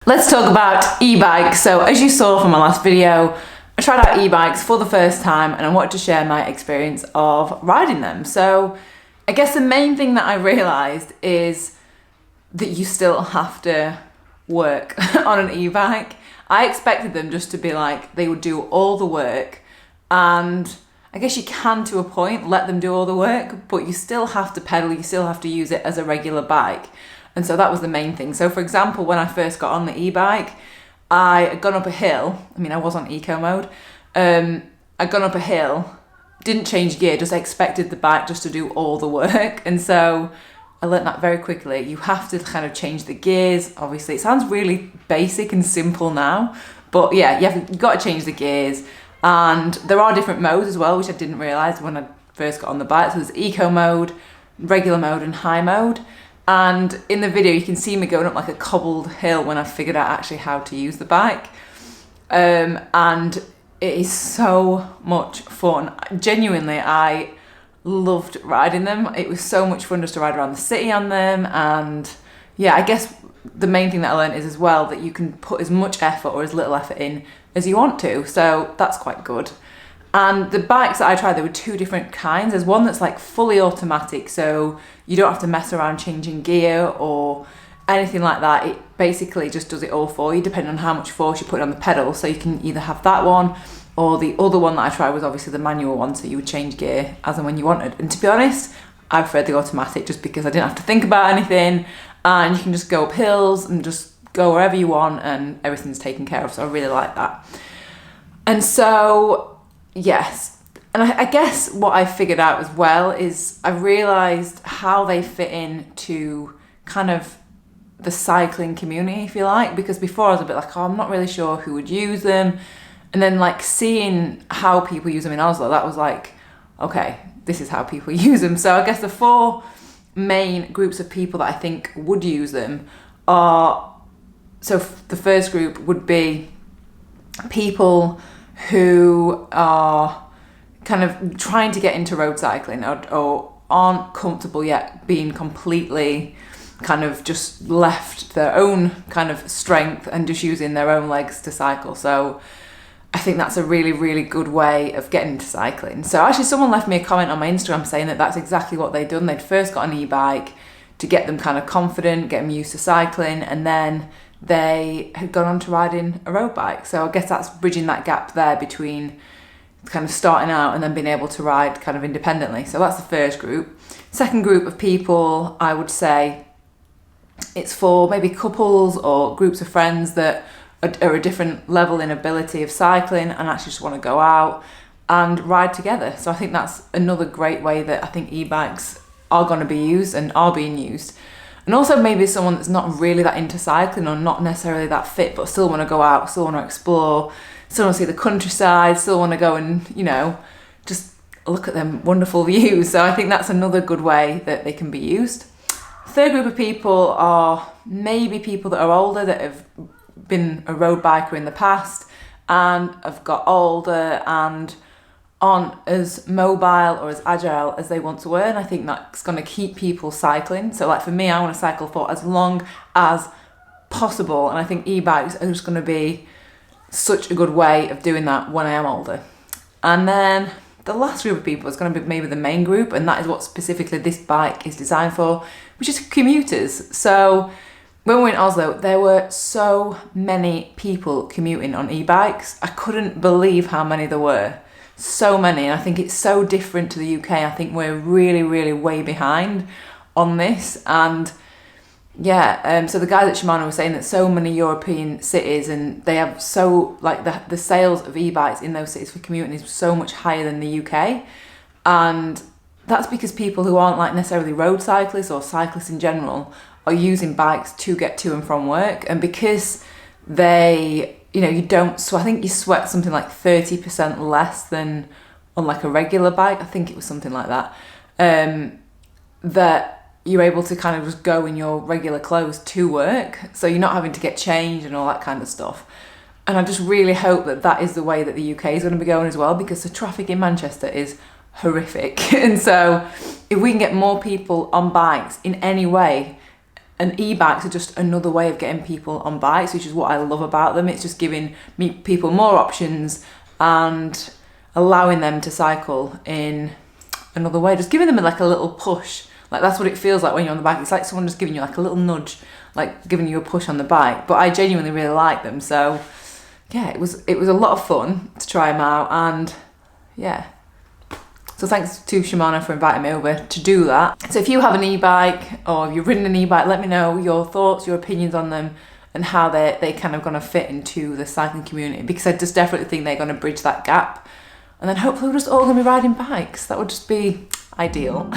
Let's talk about e-bikes. So as you saw from my last video, I tried out e-bikes for the first time and I wanted to share my experience of riding them. So I guess the main thing that I realised is that you still have to work on an e-bike. I expected them just to be like, they would do all the work, and I guess you can, to a point, let them do all the work, but you still have to pedal, you still have to use it as a regular bike. And so that was the main thing. So for example, when I first got on the e-bike, I had gone up a hill. I mean, I was on eco mode. I'd gone up a hill, didn't change gear, just expected the bike just to do all the work. And so I learnt that very quickly. You have to kind of change the gears. Obviously, it sounds really basic and simple now, but yeah, you've got to change the gears. And there are different modes as well, which I didn't realise when I first got on the bike. So there's eco mode, regular mode, and high mode. And in the video, you can see me going up like a cobbled hill when I figured out actually how to use the bike. And it is so much fun. Genuinely, I loved riding them. It was so much fun just to ride around the city on them. And yeah, I guess the main thing that I learned is as well that you can put as much effort or as little effort in as you want to. So that's quite good. And the bikes that I tried, there were two different kinds. There's one that's like fully automatic, so you don't have to mess around changing gear or anything like that. It basically just does it all for you, depending on how much force you put on the pedal. So you can either have that one, or the other one that I tried was obviously the manual one, so you would change gear as and when you wanted. And to be honest, I preferred the automatic just because I didn't have to think about anything, and you can just go up hills and just go wherever you want and everything's taken care of. So I really like that. And so yes, and I guess what I figured out as well is I realised how they fit in to kind of the cycling community, if you like, because before I was a bit like, oh, I'm not really sure who would use them. And then like seeing how people use them in Oslo, that was like, okay, this is how people use them. So I guess the four main groups of people that I think would use them are, so the first group would be people who are kind of trying to get into road cycling or aren't comfortable yet being completely kind of just left to their own kind of strength and just using their own legs to cycle. So I think that's a really, really good way of getting into cycling. So actually someone left me a comment on my Instagram saying that that's exactly what they'd done. They'd first got an e-bike to get them kind of confident, get them used to cycling, and then they had gone on to riding a road bike. So I guess that's bridging that gap there between kind of starting out and then being able to ride kind of independently. So that's the first group. Second group of people, I would say it's for maybe couples or groups of friends that are a different level in ability of cycling and actually just want to go out and ride together. So I think that's another great way that I think e-bikes are going to be used and are being used. And also maybe someone that's not really that into cycling or not necessarily that fit, but still want to go out, still want to explore, still want to see the countryside, still want to go and, you know, just look at them wonderful views. So I think that's another good way that they can be used. Third group of people are maybe people that are older, that have been a road biker in the past and have got older and aren't as mobile or as agile as they once were. And I think that's going to keep people cycling. So like for me, I want to cycle for as long as possible. And I think e-bikes are just going to be such a good way of doing that when I am older. And then the last group of people is going to be maybe the main group, and that is what specifically this bike is designed for, which is commuters. So when we were in Oslo, there were so many people commuting on e-bikes. I couldn't believe how many there were. So many. And I think it's so different to the UK. I think we're really, really way behind on this. And yeah, so the guys at Shimano were saying that so many European cities, and they have so, like the sales of e-bikes in those cities for commuting is so much higher than the UK. And that's because people who aren't like necessarily road cyclists or cyclists in general are using bikes to get to and from work. And because they, you know, you don't, so I think you sweat something like 30% less than on like a regular bike. I think it was something like that. That you're able to kind of just go in your regular clothes to work. So you're not having to get changed and all that kind of stuff. And I just really hope that that is the way that the UK is going to be going as well, because the traffic in Manchester is horrific. And so if we can get more people on bikes in any way, And e-bikes are just another way of getting people on bikes, which is what I love about them. It's just giving people more options and allowing them to cycle in another way, just giving them like a little push. Like that's what it feels like when you're on the bike. It's like someone just giving you like a little nudge, like giving you a push on the bike. But I genuinely really like them. So yeah, it was a lot of fun to try them out, and yeah. So thanks to Shimano for inviting me over to do that. So if you have an e-bike or you've ridden an e-bike, let me know your thoughts, your opinions on them, and how they kind of going to fit into the cycling community, because I just definitely think they're going to bridge that gap. And then hopefully we're just all going to be riding bikes. That would just be ideal.